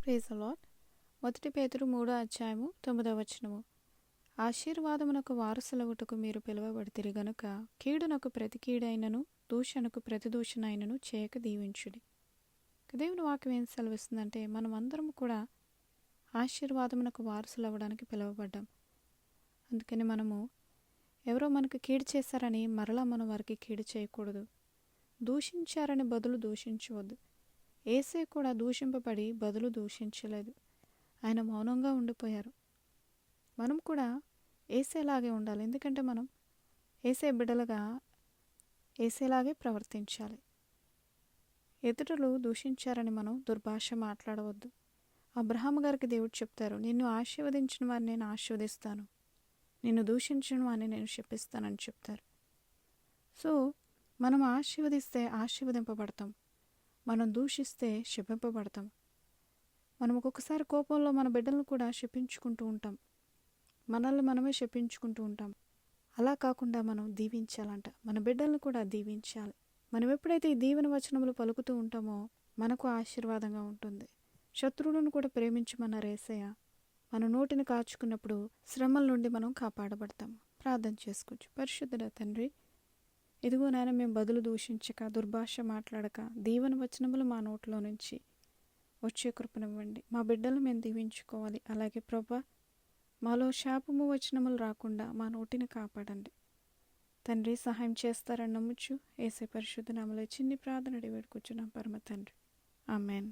Praise the lord. 1 పేతురు 3:9 ఆశీర్వాదమునకు వారసులగుటకు మీరు పిలువబడితిరి గనుక కీడునకు ప్రతి కీడైనను దూషణకు ప్రతి దూషణైనను చేయక దీవించుడి. దేవుని వాక్యం ఏం సెలవిస్తుందంటే మనం అందరం కూడా ఆశీర్వాదమునకు వారసులు అవ్వడానికి పిలువబడ్డాం. అందుకని మనము ఎవరో మనకు కీడు చేశారని మరలా మనం వారికి కీడు చేయకూడదు. దూషించారని బదులు దూషించవద్దు. యేసే కూడా దూషింపబడి బదులు దూషించలేదు. ఆయన మౌనంగా ఉండిపోయారు. మనం కూడా యేసేలాగే ఉండాలి. ఎందుకంటే మనం యేసే బిడ్డలుగా యేసేలాగే ప్రవర్తించాలి. ఎదుటలు దూషించారని మనం దుర్భాష మాట్లాడవద్దు. అబ్రహాము గారికి దేవుడు చెప్తారు, నిన్ను ఆశీర్వదించిన వారిని నేను ఆశీర్వదిస్తాను, నిన్ను దూషించిన వారిని నేను శపిస్తానని చెప్తారు. సో మనం ఆశీర్వదిస్తే ఆశీర్వదింపబడతాం, మనం దూషిస్తే శపింపబడతాం. మనం ఒక్కొక్కసారి కోపంలో మన బిడ్డలను కూడా శపించుకుంటూ ఉంటాం, మనల్ని మనమే శపించుకుంటూ ఉంటాం. అలా కాకుండా మనం దీవించాలంట, మన బిడ్డలను కూడా దీవించాలి. మనం ఎప్పుడైతే ఈ దీవెన వచనములు పలుకుతూ ఉంటామో మనకు ఆశీర్వాదంగా ఉంటుంది. శత్రువులను కూడా ప్రేమించమన్నారు యేసయ్య. మన నోటిని కాచుకున్నప్పుడు శ్రమల నుండి మనం కాపాడబడతాం. ప్రార్థన చేసుకోవచ్చు. పరిశుద్ధుడ తండ్రి, ఇదిగో నాయన, మేము బదులు దూషించక దుర్భాష మాట్లాడక దీవెన వచనములు మా నోట్లో నుంచి వచ్చే కృపనివ్వండి. మా బిడ్డలు మేము దీవించుకోవాలి. అలాగే ప్రభా, మాలో శాపము వచనములు రాకుండా మా నోటిని కాపాడండి. తండ్రి, సహాయం చేస్తారని నమ్ముచు యేసే పరిశుద్ధ నామములో చిన్ని ప్రార్థన వేడుకొచ్చున్నాం పరమ తండ్రి. ఆమెన్.